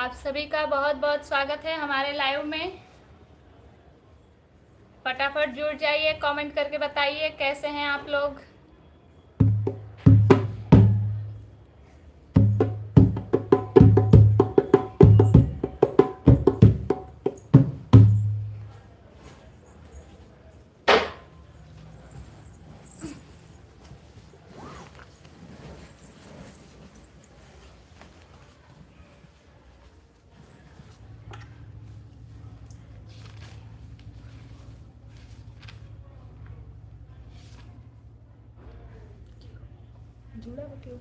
आप सभी का बहुत बहुत स्वागत है हमारे लाइव में। फटाफट जुड़ जाइए, कमेंट करके बताइए कैसे हैं आप लोग। जुड़ा क्यों?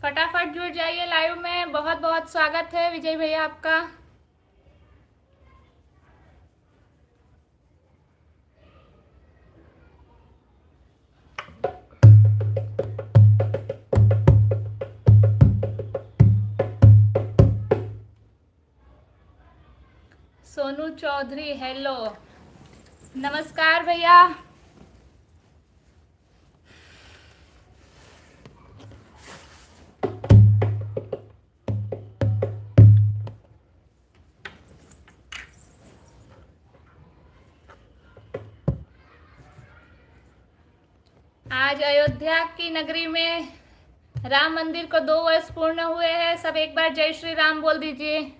फटाफट जुड़ जाइए लाइव में। बहुत बहुत स्वागत है विजय भैया आपका। सोनू चौधरी हेलो, नमस्कार भैया। आज अयोध्या की नगरी में राम मंदिर को 2 वर्ष पूर्ण हुए हैं। सब एक बार जय श्री राम बोल दीजिए।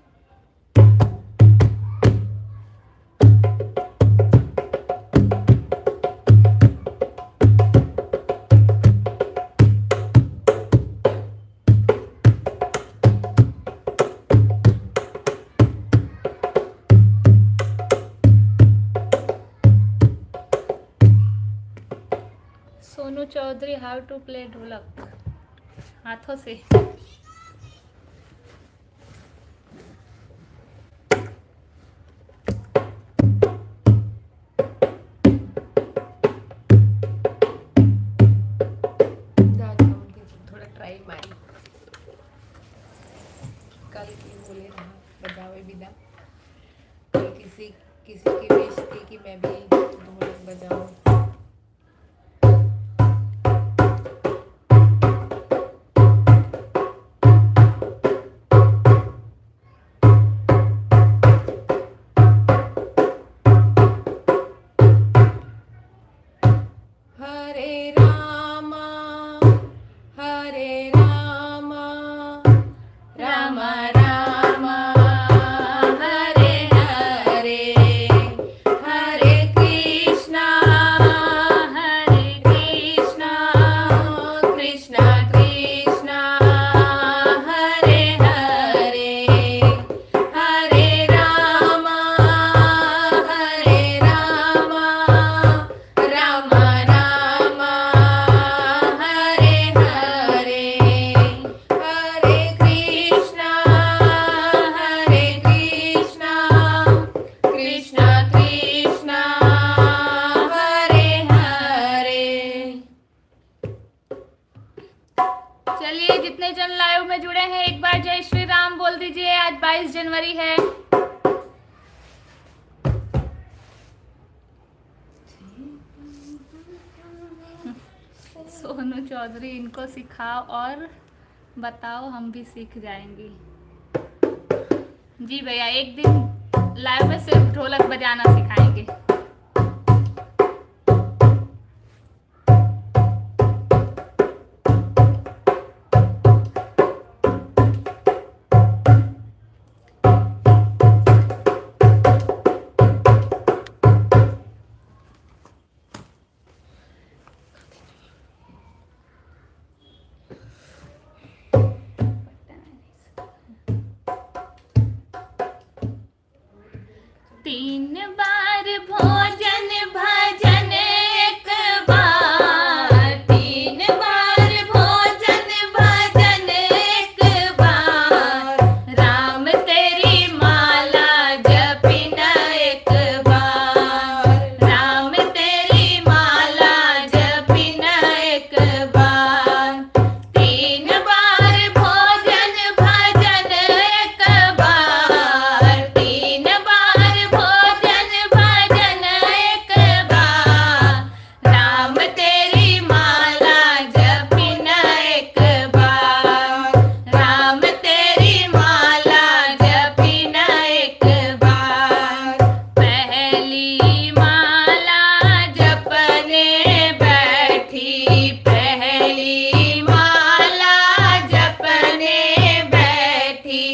Sonu Chaudhary how to play dholak, हाथों से। थोड़ा ट्राई मारी, कल की बोले रहा बजावे बिना। कल किसी की विश थी कि मैं भी ढोलक बजाऊं। हरे रामा राम राम हरे हरे, हरे कृष्णा कृष्णा कृष्णा हरे हरे, हरे राम राम राम हरे हरे, हरे कृष्णा कृष्णा कृष्णा हरे हरे। चलिए, जितने जन लाइव में जुड़े हैं एक बार जय श्री राम बोल दीजिए। आज 22 जनवरी है। सोनू चौधरी इनको सिखाओ और बताओ, हम भी सीख जाएंगे। जी भैया, एक दिन लाइव में सिर्फ ढोलक बजाना सिखाएंगे। तीन बार भोजन भजन एक बार, तीन बार भोजन भजन एक बार, राम तेरी माला जपिन एक बार, राम तेरी माला जपिन एक बार, तीन बार भोजन भजन एक बार, तीन बार भोजन भजन एक बार, राम तेरी माला जपिन एक बार, राम तेरी माला जपिन एक बार। पहली माला जपने बैठी, पहली माला जपने बैठी,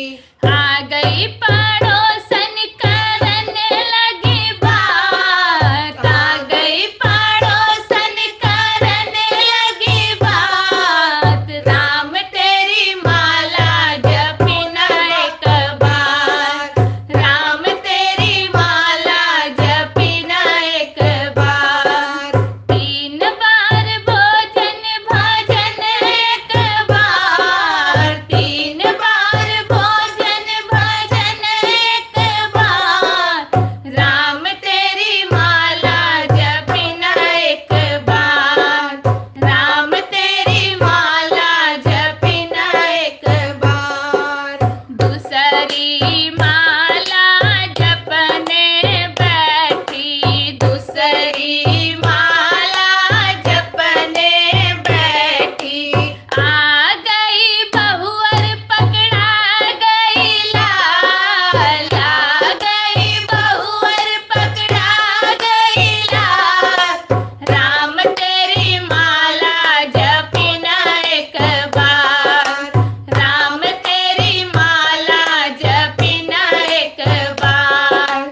आ गई पड़ोसन करन लगी बात, आ गई पड़ोसन करन लगी बात, राम तेरी माला जपिन एक बार, राम तेरी माला जपिन एक बार, तीन बार भोजन भजन एक बार, तीन बार भोजन भजन एक बार, राम तेरी माला जपिन एक बार, राम तेरी माला जपिन एक बार। दूसरी माला जपने बैठी, दूसरी माला जपने बैठी, आ गई बहुअर पकड़ा गई लाल, आ गई बहुअर पकड़ा गई लाल, राम तेरी माला जपिन एक बार, राम तेरी माला जपिन एक बार,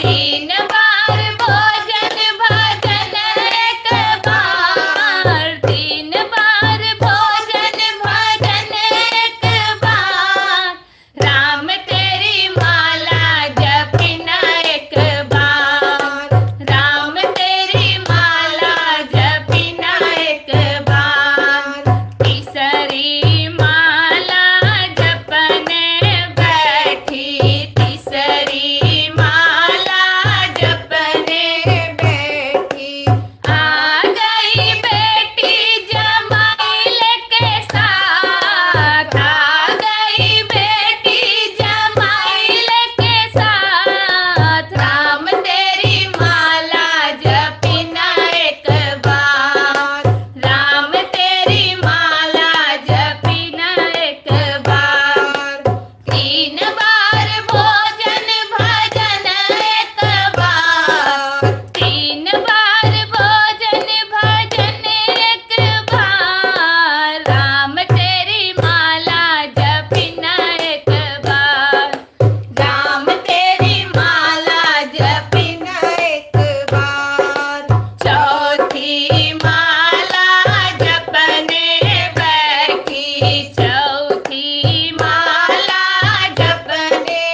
तीन बार भोजन भजन एक बार, तीन बार भोजन भजन एक बार, राम तेरी माला जपिन एक बार, राम तेरी माला जपिन एक बार। तीसरी माला जपने बैठी, तीसरी माला जपने बैठी, आ गई बेटी जमाइल के साथ, आ गई बेटी जमाइल के साथ, राम तेरी माला जपिन एक बार, राम तेरी माला जपिन एक बार। तीन बार भोजन भजन एक बार, तीन बार भोजन भजन एक बार, राम तेरी माला जपिन एक बार, राम तेरी माला जपिन एक बार। चौथी माला जपने बैठी, चौथी माला जपने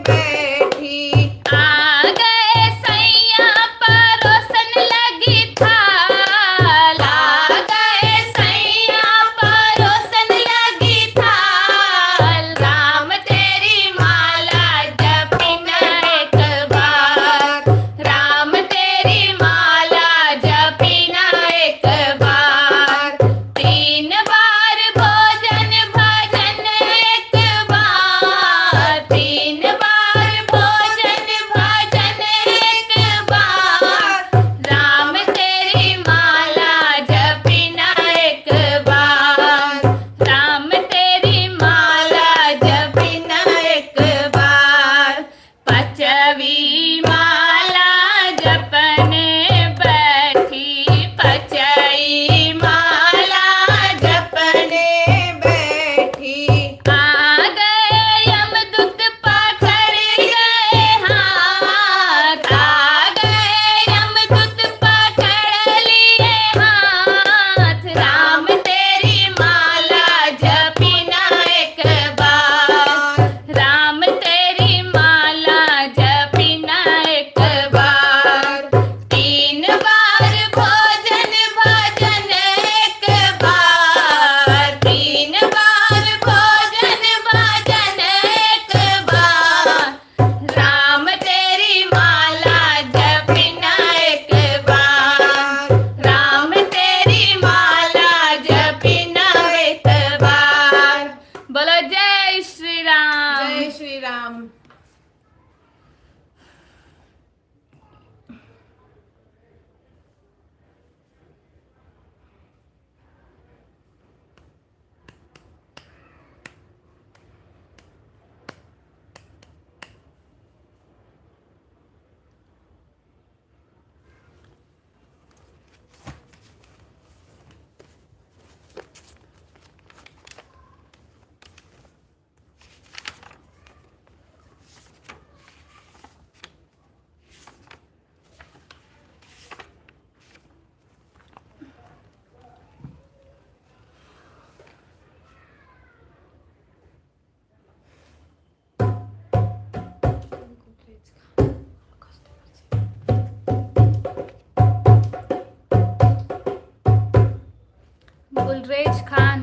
बैठी, आ गए सैया परोसन लगी थाल, आ गए सैया परोसन लगी थाल, राम तेरी माला जपिन एक बार, राम तेरी माला जपिन एक बार। तीन बार भोजन भजन एक बार, तीन बार भोजन भजन एक बार, राम तेरी माला जपिन एक बार, राम तेरी माला जपिन एक बार। पांचवी माला जपने बैठी, पांचवी माला जपने बैठी, आ गए यमदूत पकड़ गए हाथ, आ गए यमदूत पकड़ लिए हाथ, राम तेरी माला जपिन एक बार, राम तेरी माला जपिन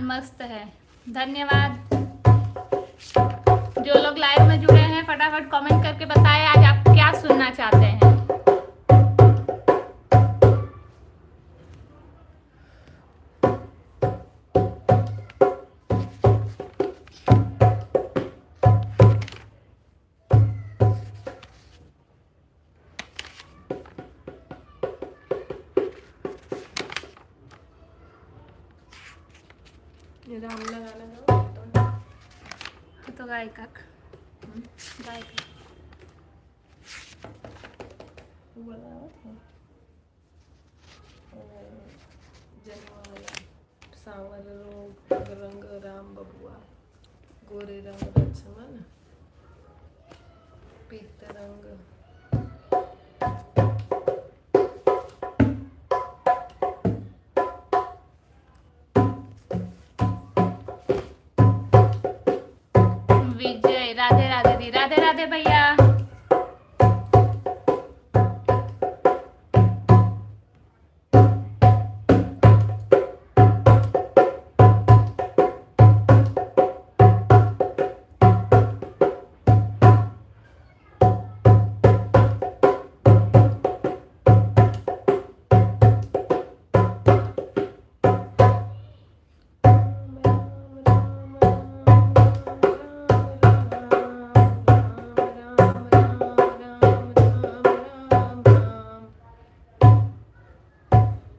मस्त है। धन्यवाद। जो लोग लाइव में जुड़े हैं फटाफट कमेंट करके बताएं आज आप क्या सुनना चाहते हैं। ये राम लगाना गाओ तो गाय काक गाय काक जनवाला सांवर रंग राम बबुआ गोरे रंग लक्ष्मण पीत रंग विजय। राधे राधे दी। राधे राधे भैया।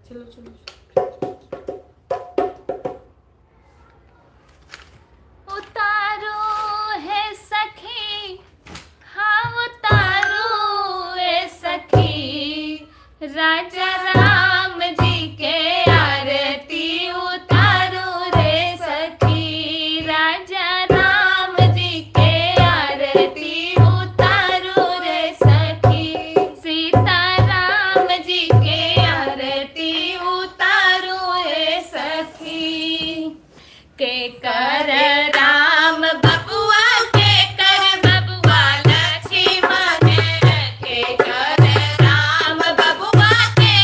चलो चलो उतारो है सखी, हाँ उतारो है सखी, राजा राम जी के आरती उतारो रे सखी, राजा राम जी के आरती उतारो रे सखी, सीता राम जी के आरती उतारो रे सखी, के कर राम बबुआ के कर बबुआ लक्ष्मण के कर राम बबुआ के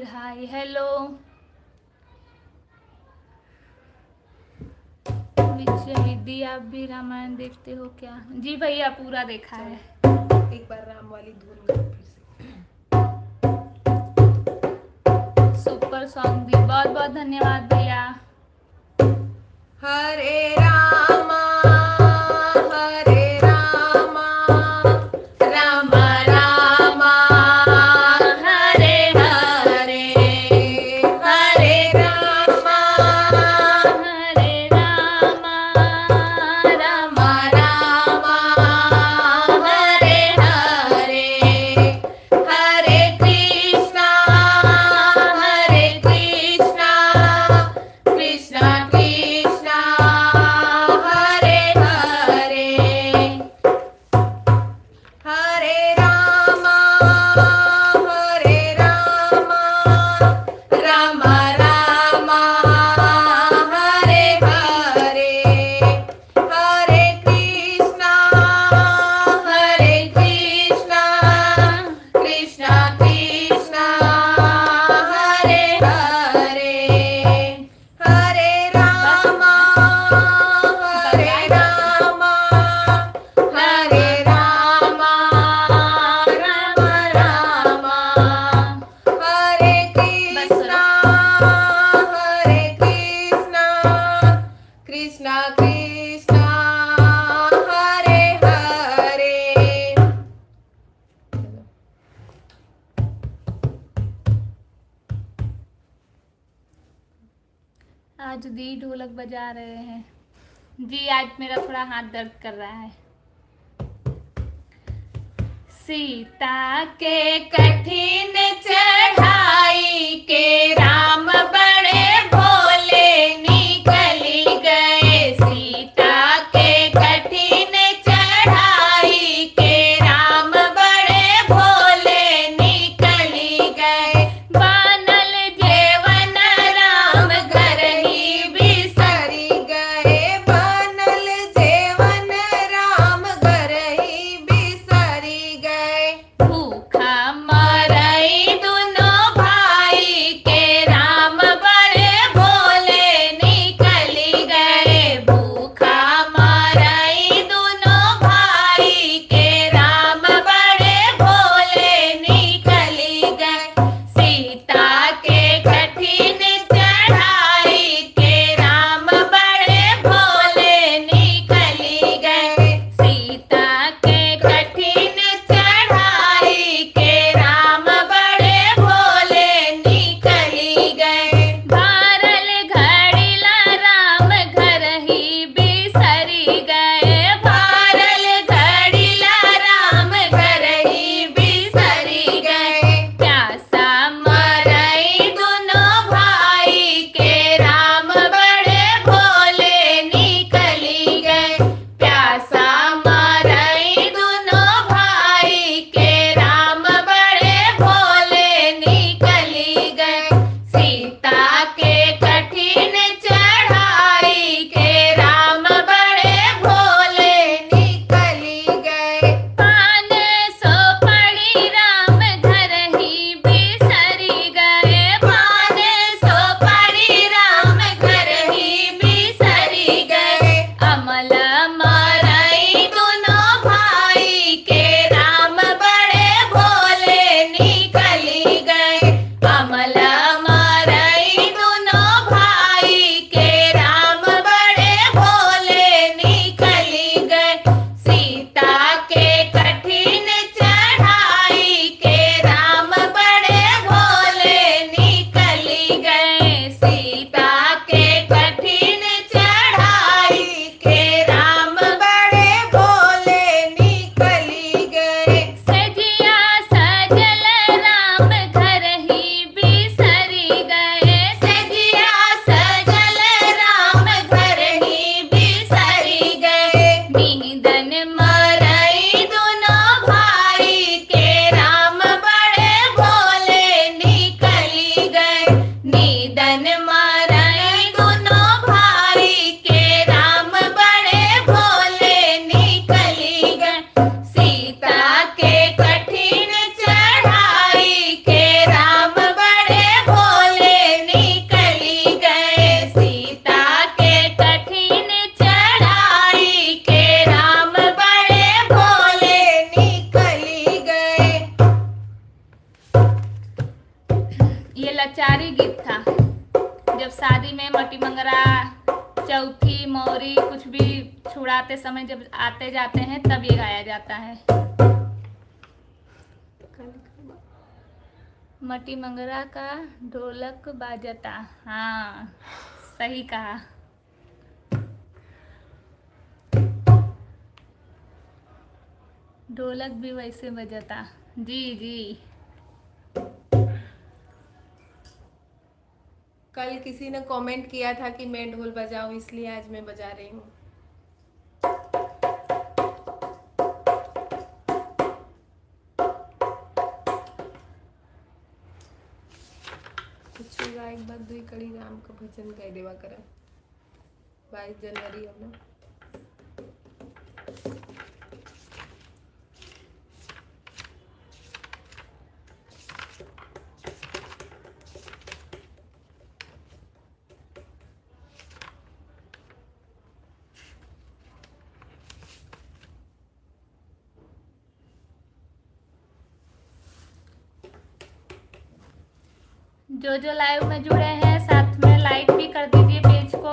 महावीर हाय हेलो। विजय विधि आप भी रामायण देखते हो क्या? जी भैया पूरा देखा है। एक बार राम वाली धुन गाओ फिर से। सुपर सॉन्ग दी, बहुत बहुत धन्यवाद भैया। हरे रामा हरे रामा राम रामा हरे हरे हरे रामा हरे रामा राम रामा हरे हरे हरे कृष्णा कृष्णा कृष्णा हरे हरे हरे रामा राम रामा हरे हरे हरे कृष्णा कृष्णा कृष्णा हरे हरे हरे रामा राम रामा हरे कृष्णा कृष्णा कृष्णा हरे हरे। आज दी ढोलक बजा रहे हैं जी। आज मेरा थोड़ा हाथ दर्द कर रहा है। सीता के कठिन चढ़ाई के राम बड़े भोले निकली गए। सीता के कठिन चढ़ाई के राम बड़े भोले निकली गए। बनल जेवन राम घर ही बिसरी गए। बनल जेवन राम घर ही बिसरी गए। भूखा मरई दोनों भाई के राम बड़े भोले निकली गए। भूखा मरई दोनों भाई के राम बड़े भोले निकली गए। सीता के कठिन चढ़ाई के राम बड़े भोले निकली गए। सीता के कठिन चढ़ाई के राम बड़े भोले निकली गए। भारल घड़िला राम घर ही बिसरी गए। भारल घड़िला राम घर ही बिसरी गए। प्यासा मरई दोनों भाई के राम बड़े भोले निकली गए। प्यासा मरई दोनों भाई के राम बड़े भोले निकली गए। सीता के कठिन चढ़ाई के राम बड़े भोले निकली गए। पान सो पड़ी राम घर ही बिसरी गए। पान सो पड़ी राम घर ही बिसरी गए। अमल मरई दोनों भाई के राम बड़े भोले निकली गए। अमल मरई दोनों भाई के राम बड़े भोले निकली गए। सीता के कठिन चढ़ाई के राम बड़े भोले निकली गए। सीता के कठिन चढ़ाई के राम बड़े भोले निकली गए। सजिया सजल राम घर ही बिसरी गए। सजिया सजल राम घर ही बिसरी गए। नींदन मरई दोनों भाई के राम बड़े भोले निकली गए। नींदन मरई दोनों भाई के राम बड़े भोले निकली गए। सीता के कठिन चढ़ाई के राम बड़े शादी में मटीमंगरा, चौथी, मौरी कुछ भी छुड़ाते समय जब आते जाते हैं तब ये गाया जाता है। मटीमंगरा का ढोलक बाजता। हाँ, सही कहा। ढोलक भी वैसे बजता। जी जी। कल किसी ने कमेंट किया था कि मैं ढोल बजाऊं, इसलिए आज मैं बजा रही हूँ। एक बार दुई कड़ी राम का भजन गाय देवा कर। 22 जनवरी है ना। जो जो लाइव में जुड़े हैं साथ में लाइक भी कर दीजिए पेज को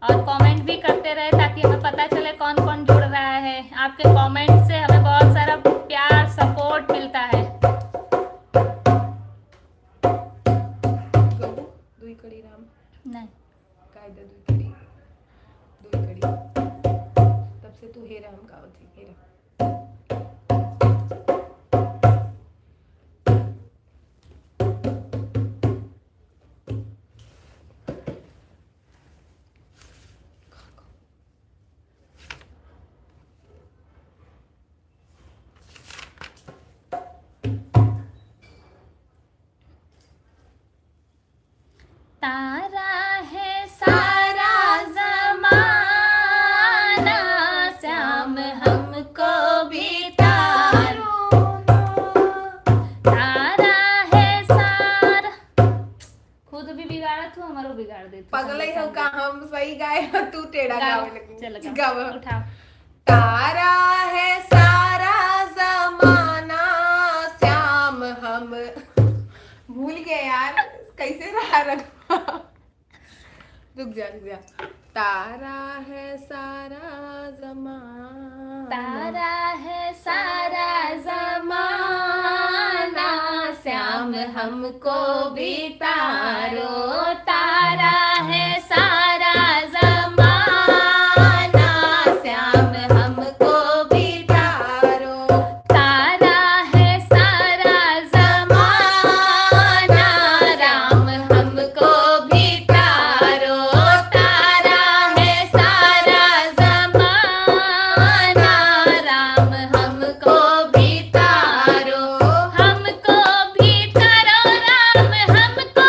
और कमेंट भी करते रहे ताकि हमें पता चले कौन कौन जुड़ रहा है। आपके कमेंट से हमें बहुत सारा प्यार सपोर्ट मिलता है। दुई कड़ी राम नहीं, कायदा दुई कड़ी तब से तू हे राम गाओ थी। हे राम तारा है सारा जमाना, श्याम हमको भी तारो। तारा है सारा। खुद भी बिगाड़त हो, हमारो बिगाड़ देते। पगले हो का हम सही गाए तू टेढ़ा गावे लगी। चल गाओ उठाओ। तारा है सारा जमाना, श्याम हम भूल गए यार कैसे रहा रखा। रुक जा। तारा है सारा जमाना, तारा है सारा जमाना, श्याम हमको भी तारो। तारा है सारा जमाना, श्याम हमको भी तारो। तारा है सारा जमाना, राम हमको भी तारो। तारा है सारा जमाना, राम हमको भी तारो। हमको भी तारो, राम हमको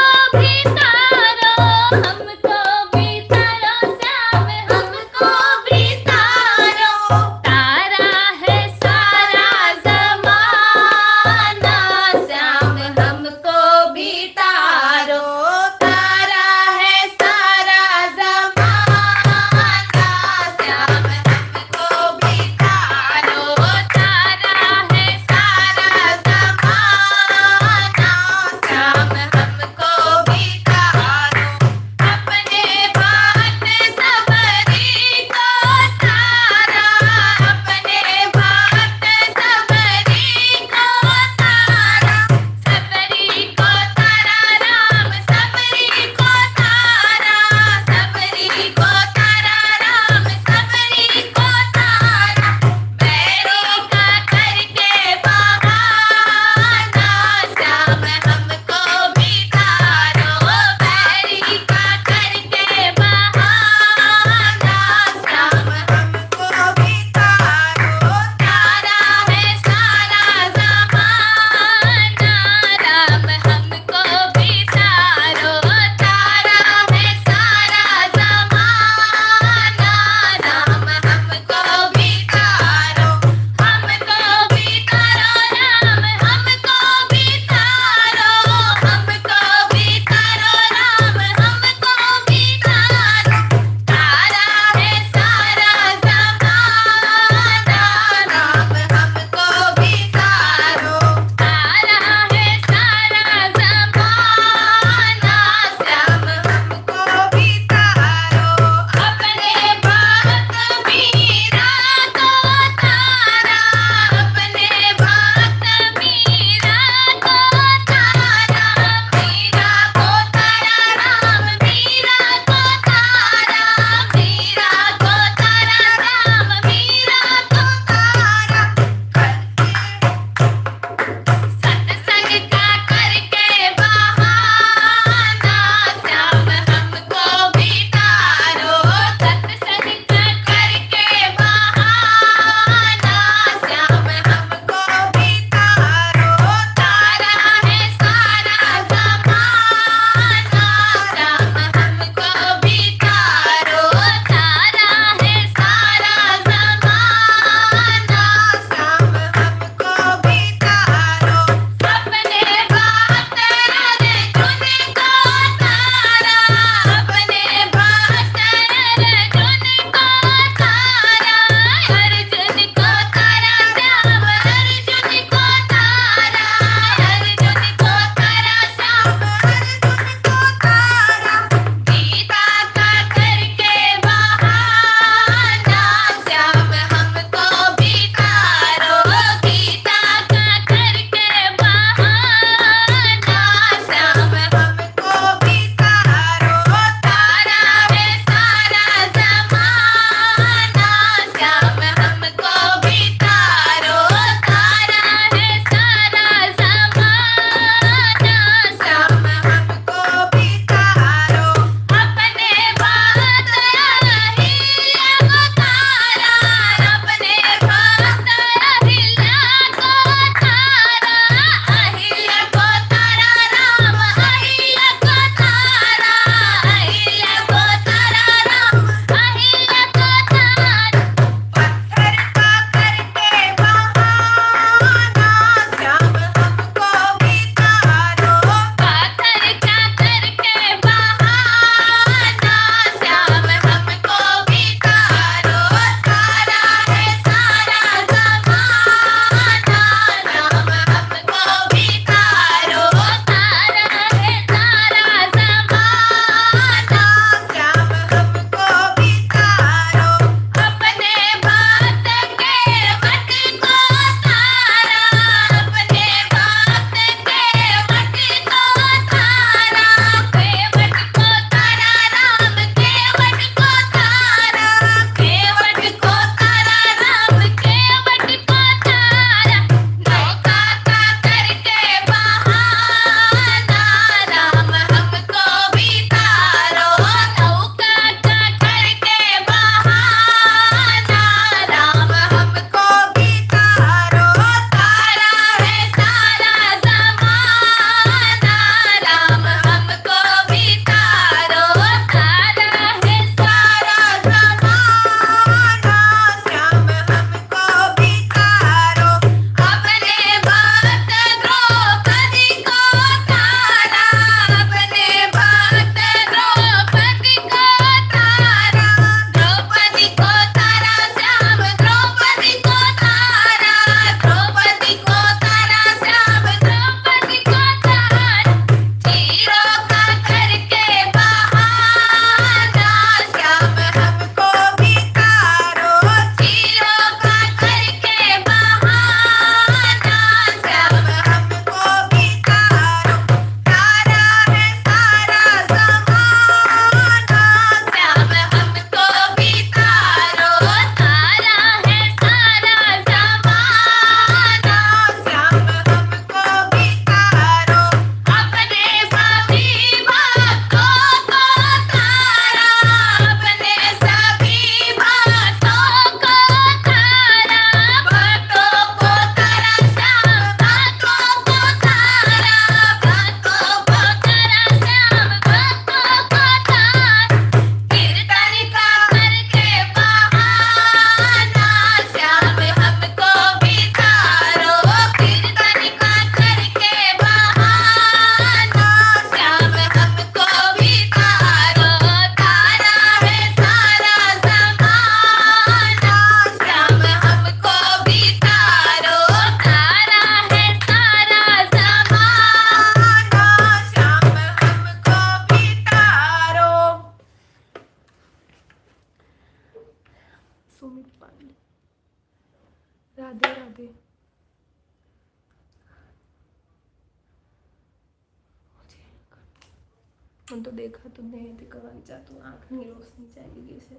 હું તો દેખાતું જ નહીં હતી કવા વિચારતું આંખની રોશની ચાલી ગઈ છે.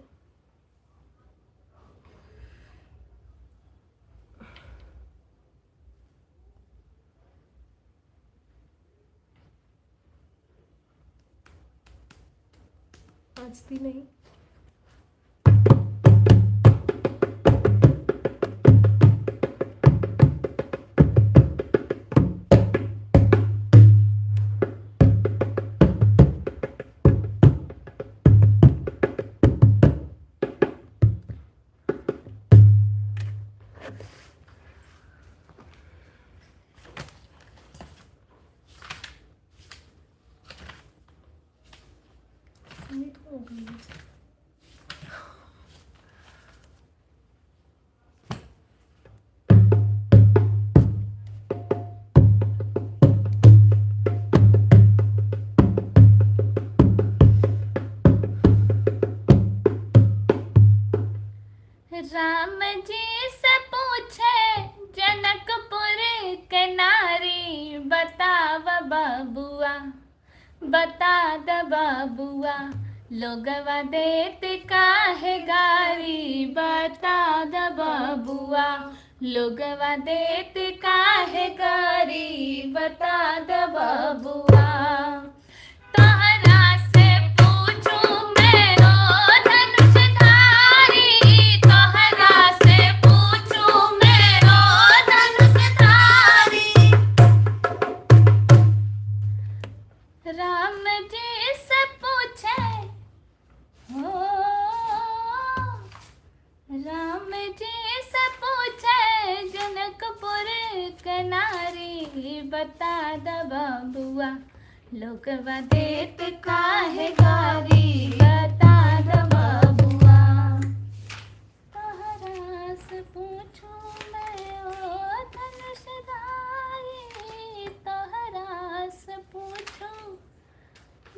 આજથી નહીં. Ini tuh mau beli. Ram ji से पूछे जनकपुर के नारी, बता द बबुआ, बता द बबुआ, लोगवा देत काहे गारी, बता द बबुआ, लोगवा देत काहे गारी, बता द बबुआ. तोहरा से पूछूं मैं ओ धनुषधारी, तोहरा से पूछूं मैं ओ धनुषधारी. राम जी से पूछे हो, राम जी से पूछे जनकपुर के नारी, बता द बबुआ, लोगवा देत काहे गारी, बता द बबुआ. तोहरा से पूछूं मैं ओ धनुषधारी, तोहरा से पूछूं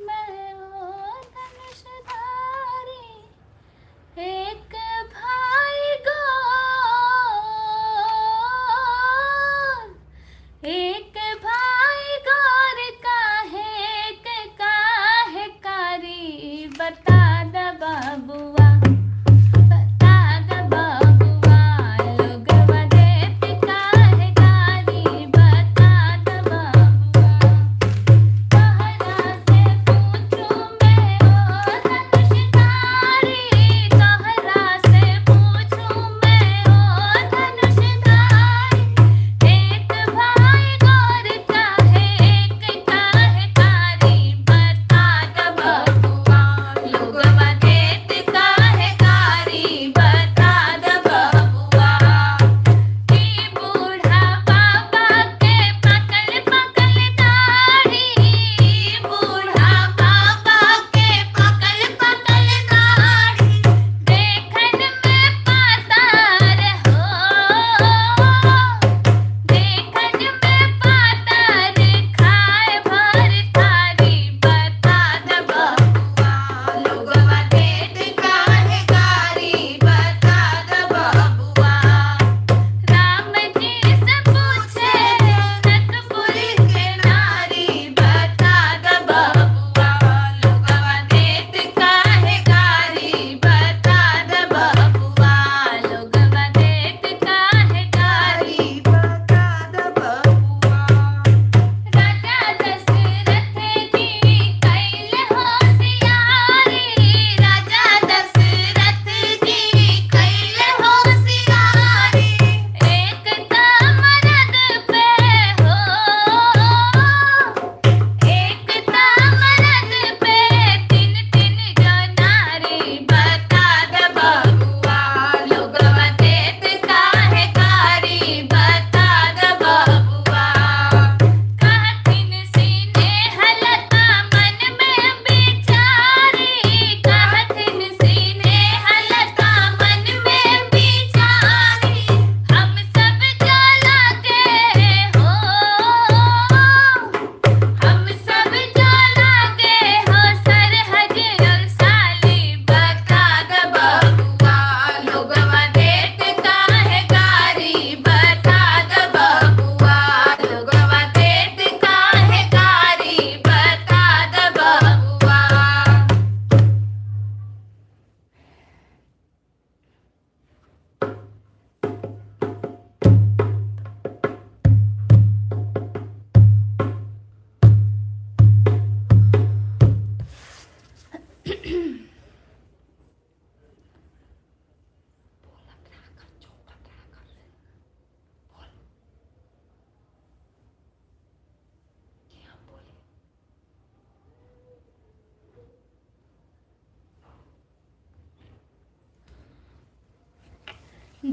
मैं ओ धनुषधारी. एक भाई गौर, एक भाई गौर काहे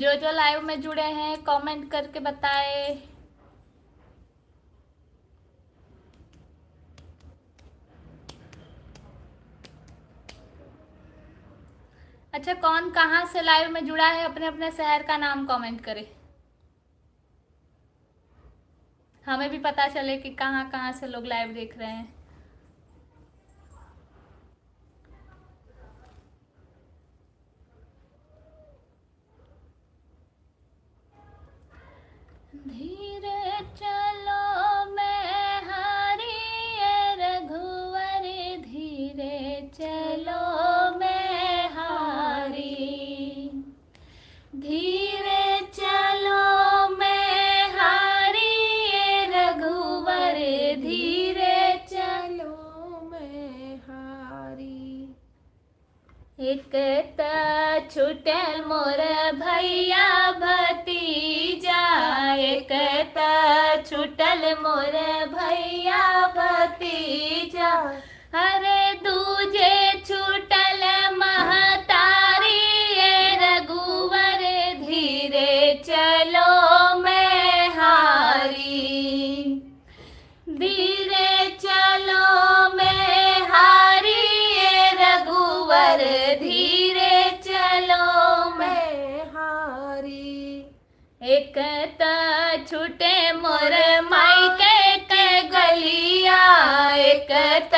जो जो लाइव में जुड़े हैं कमेंट करके बताए। अच्छा, कौन कहाँ से लाइव में जुड़ा है अपने अपने शहर का नाम कमेंट करे, हमें भी पता चले कि कहाँ कहाँ से लोग लाइव देख रहे हैं। धीरे चलो मैं हारी ये रघुवर, धीरे चलो मैं हारी, धीरे चलो मैं हारी ये रघुवर, धीरे चलो मैं हारी। एक त छूटल मोर भैया भतीजा, एक त छूटल मोर भैया भतीजा, अरे दूजे छूटल महतारी ये रघुवर, धीरे चलो मैं हारी, धीरे चलो मैं हारी ये रघुवर, धीरे चलो मैं हारी। एक त छूटे मोर मायके के गलिया, एक त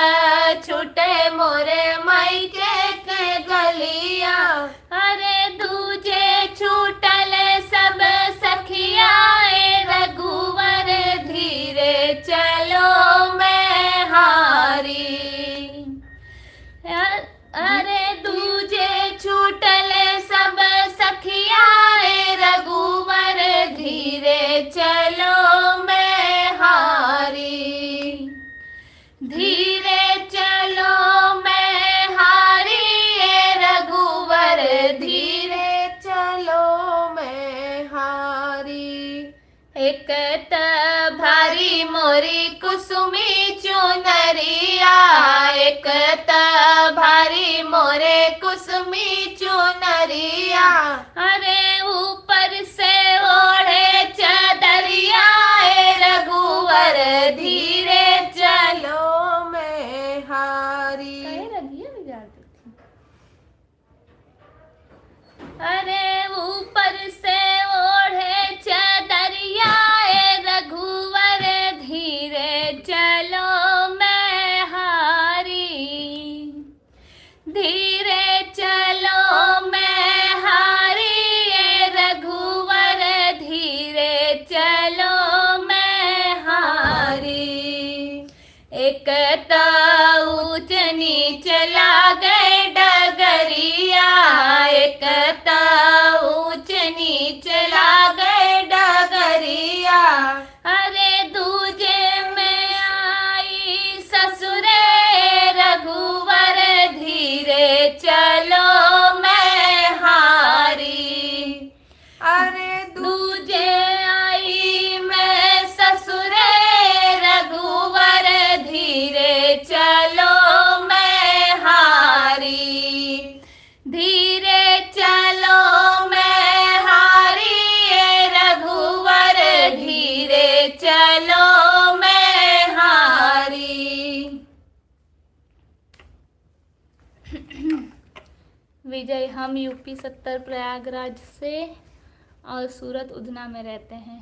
छूटे मोर मायके के गलिया, अरे दूजे छूटल सब सखिया ए रघुवर, धीरे चलो मैं हारी, अरे दूजे छूटल सब सखिया ए रघुवर, धीरे चलो मैं हारी, धीरे चलो मैं हारी ये रघुवर, धीरे चलो मैं हारी। एक त भारी मोरी कुसुमी चुनरिया, एक त भारी मोरे कुसुमी चुनरिया, अरे ऊपर से ओढ़े चदरिया ए रघुवर, धीरे चलो चलो मैं हारी। अरे ऊपर से ओढ़े चदरिया ए रघुवर, धीरे चलो मैं हारी, धीरे चलो मैं हारी ये रघुवर, धीरे चलो मैं हारी, एक त ऊंच नीच लागे डगरिया, एक त ऊंच नीच लागे डगरिया, अरे दूजे में आई ससुरे रघुवर, धीरे चलो मैं हारी, अरे दूजे आई मैं ससुरे रघुवर, धीरे चलो मैं हारी, धीरे चलो मैं हारी ये रघुवर, धीरे चलो मैं हारी। विजय, हम यूपी 70 प्रयागराज से और सूरत उधना में रहते हैं।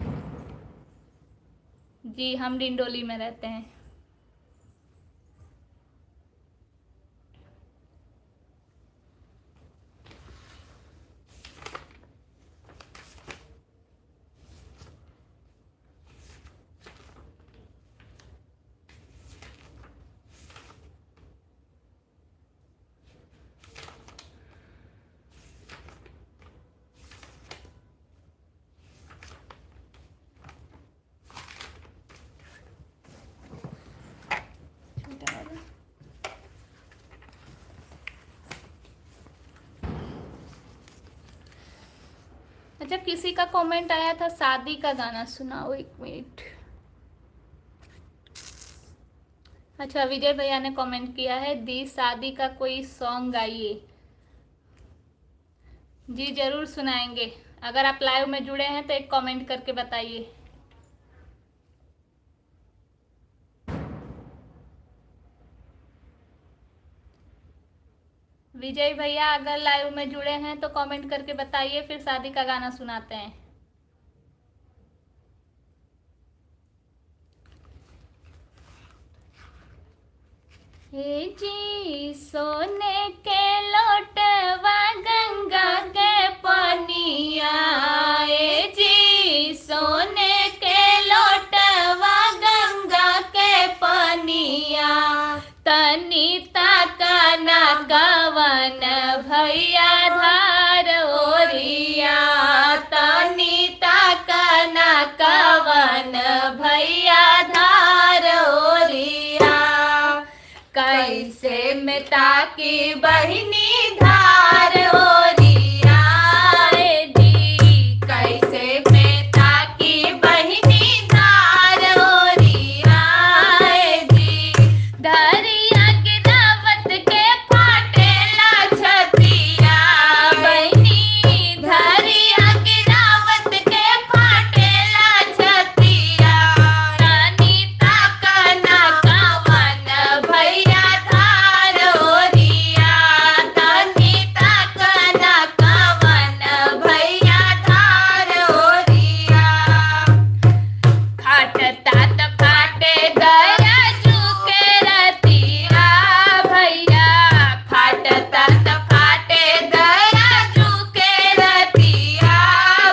जी, हम डिंडोली में रहते हैं। अच्छा, किसी का कमेंट आया था शादी का गाना सुनाओ, 1 मिनट। अच्छा, विजय भैया ने कमेंट किया है, दी शादी का कोई सॉन्ग गाइए। जी जरूर सुनाएंगे। अगर आप लाइव में जुड़े हैं तो एक कमेंट करके बताइए। विजय भैया अगर लाइव में जुड़े हैं तो कमेंट करके बताइए, फिर शादी का गाना सुनाते हैं। हे जी सोने के लोटवा गंगा के पनिया, हे जी सोने के लोटवा गंगा के पनिया, तनी ताकना कवन भैया धार ओरिया, तनी ताकना कवन भैया धार ओरिया, कैसे में ताकी बहिनी धार ओरिया, जी कैसे में ताकी बहिनी धार ओरिया, जी धरिया के दावत के फाटेला छतिया, बहिनी धरिया के दावत के फाटेला छतिया, रानी ताकना कवन भैया धार ओरिया, तनी ताकना कवन भैया धार ओरिया, फाटता त फाटे दया झुके रतिया भैया, फाटता त फाटे दया झुके रतिया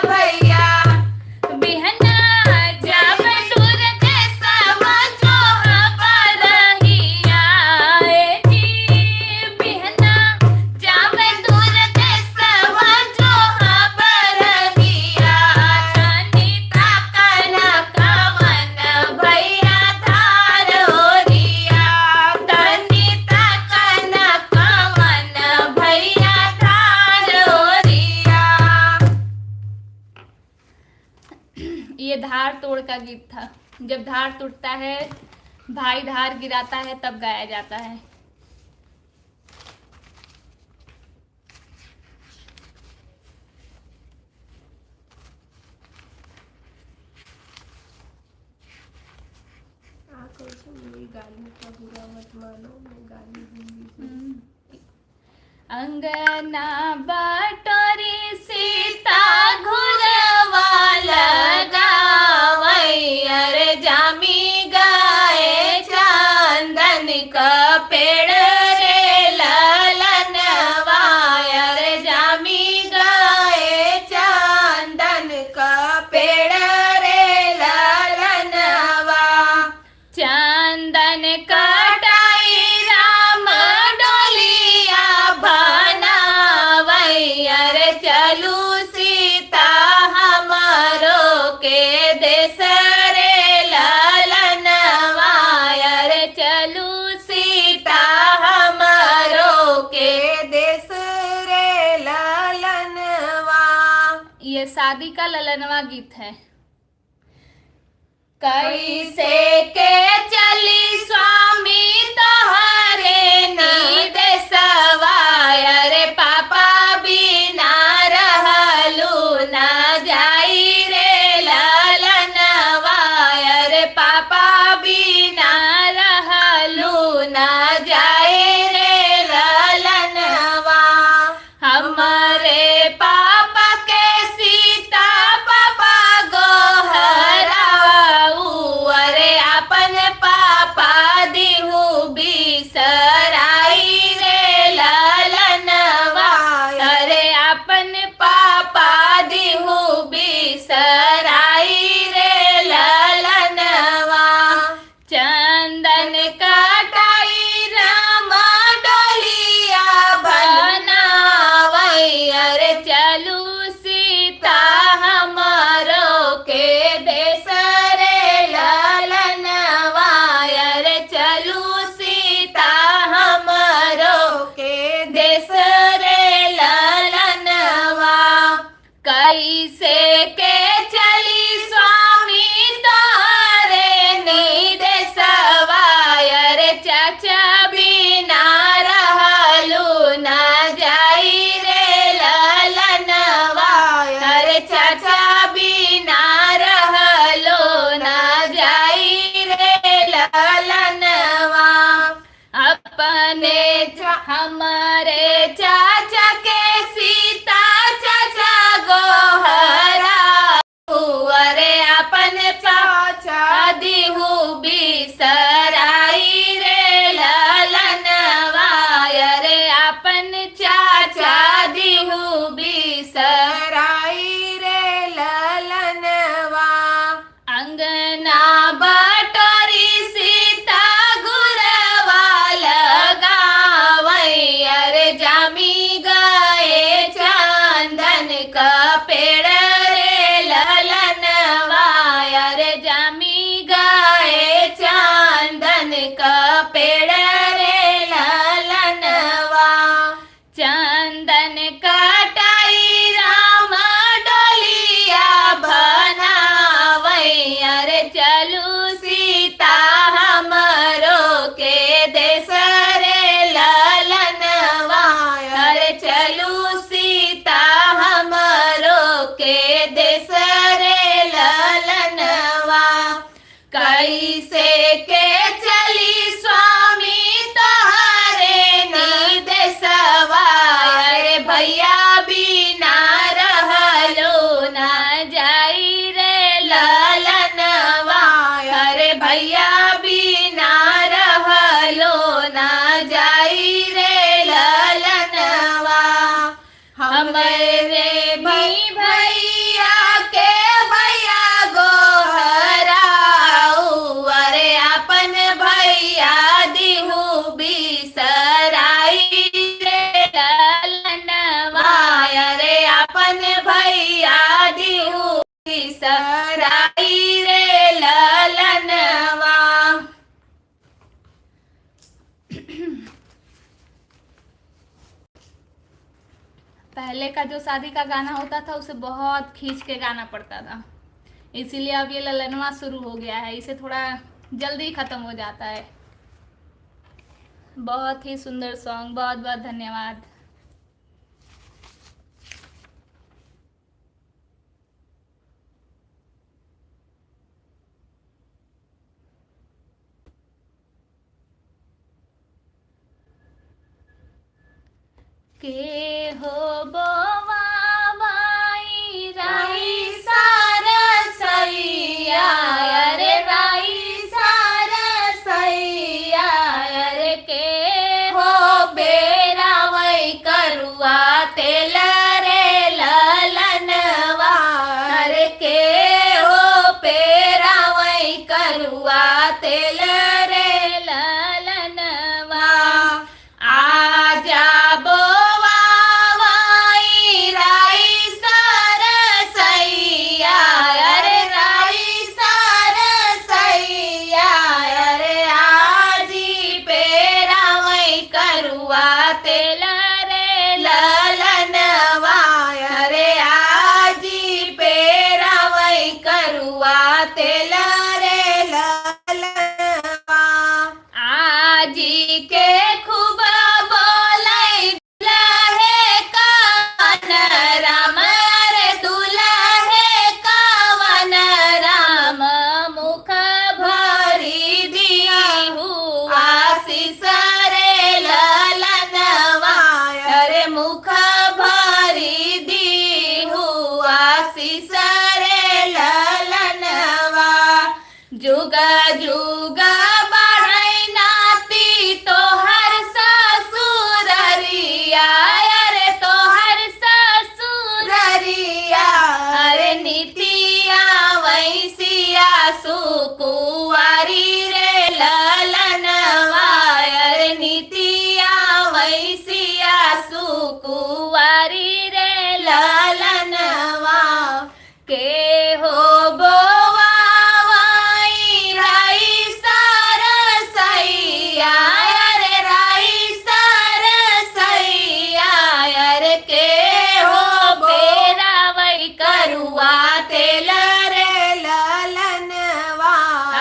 भैया, बिहना जब दूर देशवा जो हबरहिया, जी बिहना जब दूर देशवा जो हबरहिया, तनी ताकना कवन भैया धार ओरिया, तनी ताकना कवन भैया धार ओरिया। ये धार तोड़ का गीत था। जब धार टूटता है, भाई धार गिराता है, तब गाया जाता है। मेरी गाली का बुरा मत मानो, मैं गाली दूंगी। अंगना बटोरी सीता घुरवा लगावई, अरे जामी गाए चंदन का पेड़ रे ललनवा, अरे जामी गाए चंदन का पेड़ रे ललनवा, चंदन कटाई राम डोलिया बनावई, अरे चलू सीता हमारो के देश रे ललनवा, अरे चलू सीता हमारो के देश रे ललनवा। ये शादी का ललनवा गीत है। कैसे के चली स्वामी तोहरे नीदेशवा, अरे पापा बिना रहलू न जाई रे ललनवा, अरे पापा बिना रहलू न जाई रे ललनवा, हमारे पापा के सीता पापा गोहराऊ, अरे अपन पापा अपने हमारे चाचा के सीता चाचा गोहरा अरे अपने चाचा दिहु बिसराई रे ललनवा अरे अपन चाचा दिहु बिसराई रे ललनवा अंगना बटोरी सीता गुरवा लगावई अरे जामी गए चंदन का पेड़ रे ललनवा अरे जामी गए चंदन का पेड़ रे ललनवा चंदन कटाई राम डोलिया बनावई अरे चलू सीता हमरो के देश रे ललनवा अरे चलू सीता हमरो के देश रे ललनवा कैसे के चली स्वामी तोहरे निर्देशवा अरे भैया बिना रहलो ना जाई रे ललनवा अरे भैया बिना रहलो ना जाई रे ललनवा हमरे भी भैया के भैया गोहराऊ अरे अपन भैया दिहु बिसराई रे ललनवा अरे अपन भैया दिहु बिसराई रे ललनवा पहले का जो शादी का गाना होता था उसे बहुत खींच के गाना पड़ता था, इसीलिए अब ये ललनवा शुरू हो गया है, इसे थोड़ा जल्दी खत्म हो जाता है। बहुत ही सुंदर सॉन्ग, बहुत बहुत धन्यवाद। के हो बोवाई राई सारसैया अरे राई सारसैया अरे के हो बेरा वै करुआ तेल रे ललनवा अरे के हो पेरा वै करुआ तेल रे ललनवा आजा तेल रे ललनवा अरे आजी पेरा वै करुआ तेल रे ललनवा आजी के खूब बोलै दुल्हे कवन राम रे दुल्हे कवन राम मुख भरी दिया हुआ आशीष रे ललनवा अरे मुख भरी दी हुआ आशीष रे ललनवा जुगा जुगा बढ़ै नाती तोहर ससुररिया अरे तोहर ससुररिया अरे नीतिया वैसिया सुकुवारी रे ललनवा अरे नीतिया वैसिया सुकुवारी रे ललनवा के हो बोवाई राई सारसैया अरे राई सारसैया अरे के हो बेरा वै करुआ तेल रे ललनवा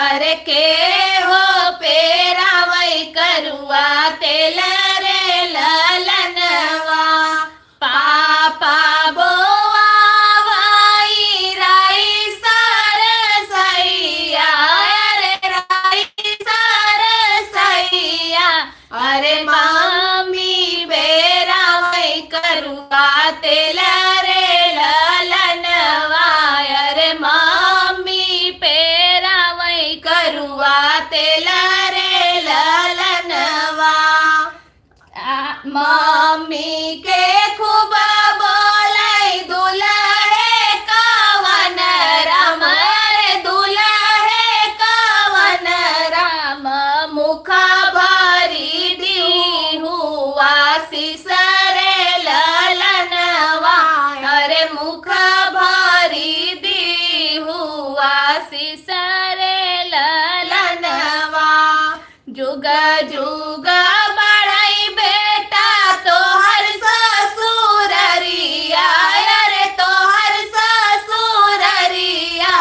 अरे के हो पेरा वै करुआ तेल रे ललनवा पापा बोवाई राई सारसैया अरे राई सारसैया अरे माँ तेल रे ललनवा, अरे मम्मी पेरावई करुआ तेल रे ललनवा। मम्मी के खूब बोलाई दुल्हे कवन राम, रे दुल्हे कवन राम, मुख भरी दी हुआ सिसरे ललनवा, अरे मुख भरी दी हुआ सिसरे ललनवा। जुग जुग बढ़ई बेटा तोहर ससुररिया, अरे तोहर ससुररिया,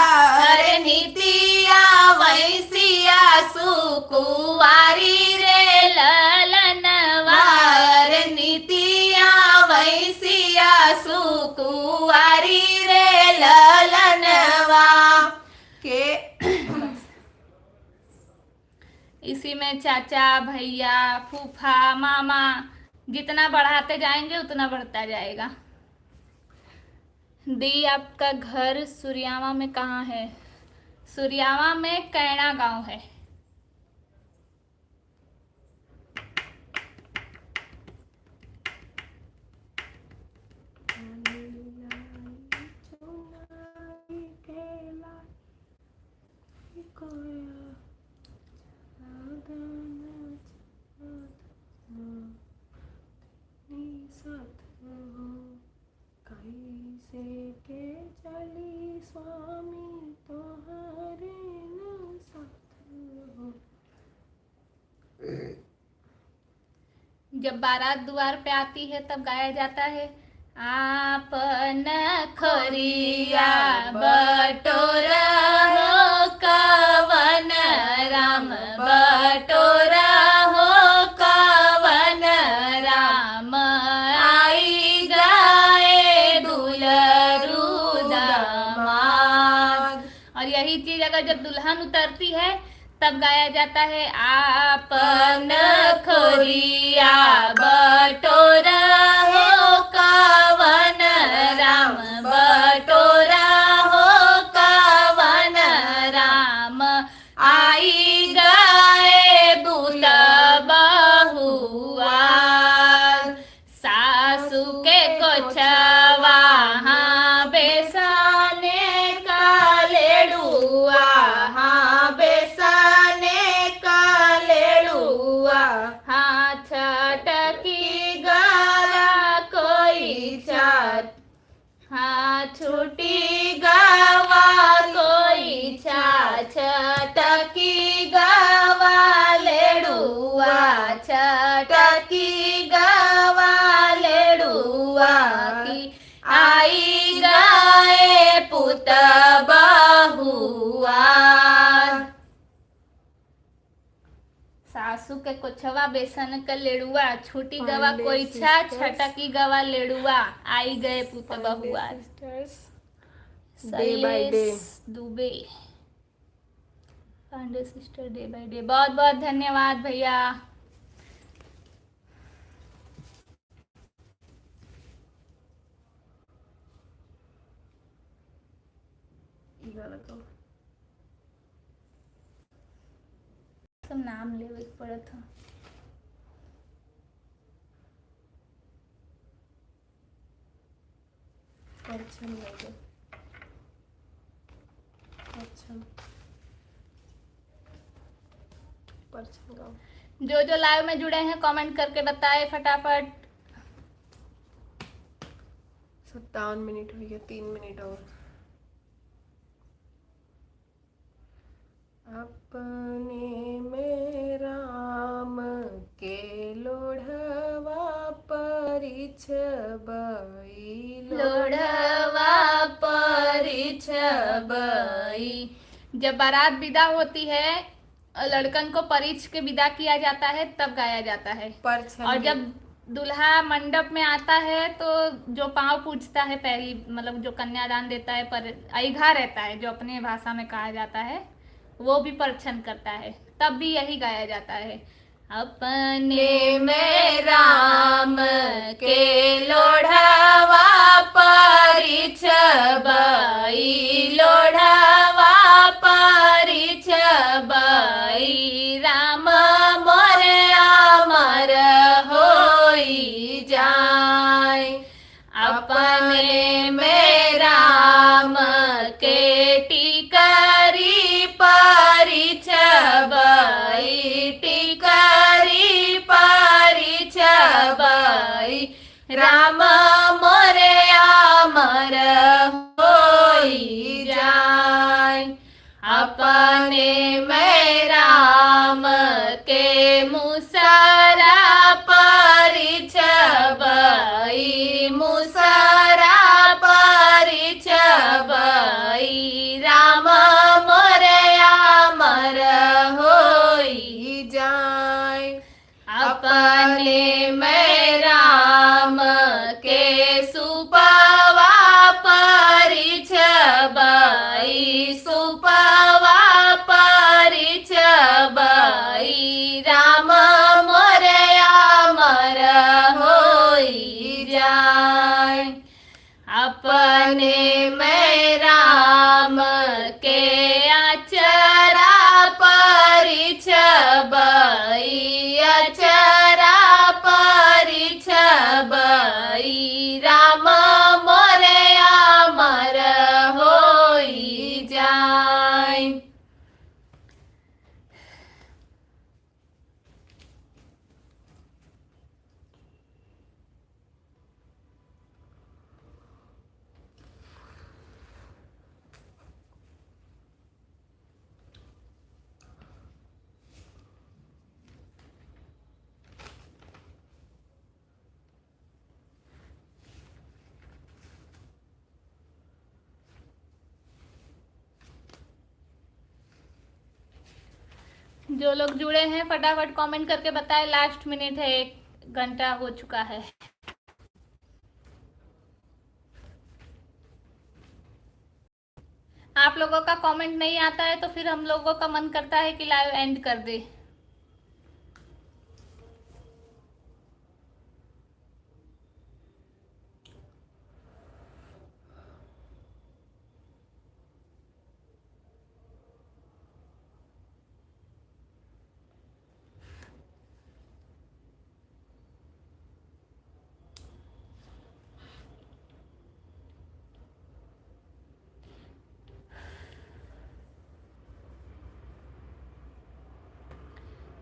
अरे नीतिया वैसिया सुकुवारी रे ललनवा, अरे नीतिया वैसिया सुकुवारी रे ललनवा के। इसी में चाचा भैया फूफा मामा जितना बढ़ाते जाएंगे उतना बढ़ता जाएगा। दी आपका घर सूर्यावा में कहाँ है? सूर्यावा में कैना गांव है। कैसे के चली स्वामी तोहरे न साथ हो। जब बारात द्वार पे आती है तब गाया जाता है, आपन खोरिया बटोरा हो कवन राम, बटोरा हो कवन राम, आई गाए दुलरू दामाद। और यही चीज अगर जब दुल्हन उतरती है तब गाया जाता है, आपन खोरिया बटोरा हो कवन राम, बटोरा हो कवन राम, आई गाए दूत बहुआ। सासू के कोछवा हाँ बेसने का लेडुआ, हाँ बेसने का लेडुआ, हाँ छटकी गाला कोई छत, हाँ छुटी गावा कोई छा, छटकी गावा लेडुआ, छटकी गावा लेडुआ की, आई गाए पुत बहुआ। सासू के कोछवा बेसन का लेडुआ, छूटी गवा कोई छा, छटकी गवा लेडुआ, आई गए पुत बहुआ। Day by day Dubey Pandey sister day by day. बहुत बहुत धन्यवाद भैया। सब नाम लेवे के पड़त था। परछम लगे, परछम परछम गाओ। जो जो लाइव में जुड़े हैं कमेंट करके बताए फटाफट। 57 मिनट हो गया, 3 मिनट और। अपने में राम के लोढ़वा परिछ बई, लोढ़वा परिछ बई। जब बारात विदा होती है लड़कन को परिछ के विदा किया जाता है तब गाया जाता है। और जब दूल्हा मंडप में आता है तो जो पांव पूजता है पहली, मतलब जो कन्यादान देता है, पर अइघा रहता है जो अपने भाषा में कहा जाता है, वो भी परछन करता है, तब भी यही गाया जाता है। अपने में राम के लोढ़ा छबई लोढ़वा परी छबई राम मोरे अमर होई जाय अपने में राम के टिकरी परी छबई टिकरी परी छबई राम मोरे अमर होई जाय अपने में राम के मुसरा परी छबई मुसरा परी छबई राम मोरे अमर होई जाय अपने में राम के सुपवा परी छबई सुपवा परी छबई राम मोरे अमर होई जाय अपने में राम के अचरा परी छबई अचरा परी छबई राम मोरे अमर होई जाय जो लोग जुड़े हैं फटाफट कमेंट करके बताएं। लास्ट मिनट है, 1 घंटा हो चुका है। आप लोगों का कमेंट नहीं आता है तो फिर हम लोगों का मन करता है कि लाइव एंड कर दे।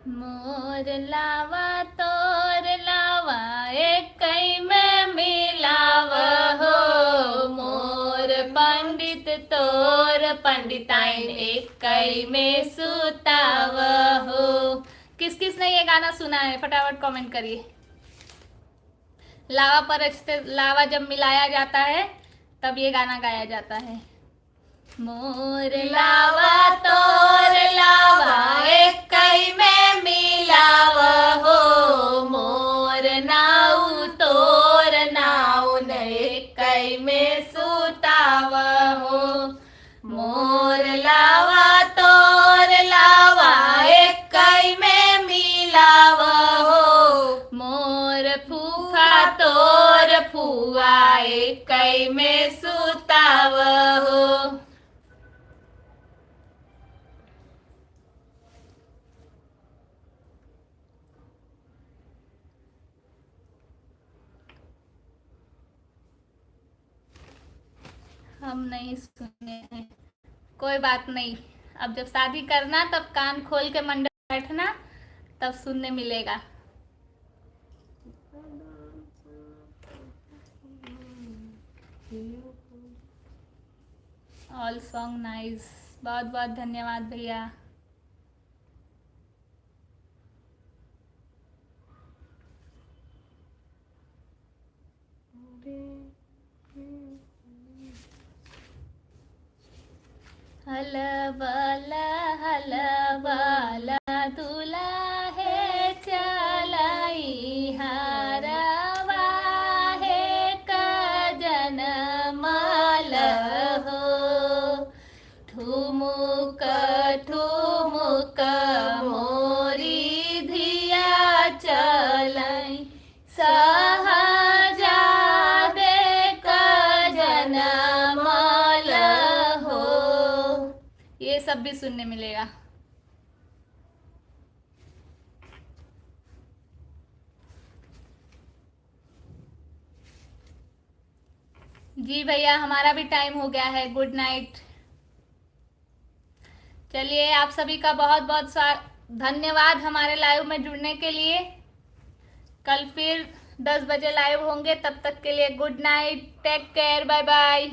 मोर लावा तोर लावा एक में मिलाव हो मोर पंडित तोर पंडिताइन एक में सुताव हो। किस किस ने ये गाना सुना है फटाफट कमेंट करिए। लावा पर लावा जब मिलाया जाता है तब ये गाना गाया जाता है। मोर लावा तोर लावा एक में मिलाव हो मोर नाऊ तोर नाऊ एक में सुताव हो मोर लावा तोर लावा एक में मिलाव हो मोर फूफा तोर फुआ एक में सुताव हो। हम नहीं सुने हैं, कोई बात नहीं। अब जब शादी करना तब कान खोल के मंडप बैठना, तब सुनने मिलेगा। ऑल सॉन्ग नाइस, बहुत बहुत धन्यवाद भैया। हलवाला हलवाला दूल्हा है चलाई हारवा है कजन माल हो ठुमुक ठुमुक मोरी धिया चलाई सहजादे कजन भी सुनने मिलेगा। जी भैया, हमारा भी टाइम हो गया है, गुड नाइट। चलिए, आप सभी का बहुत बहुत धन्यवाद हमारे लाइव में जुड़ने के लिए। कल फिर 10 बजे लाइव होंगे, तब तक के लिए good night, take care, bye bye.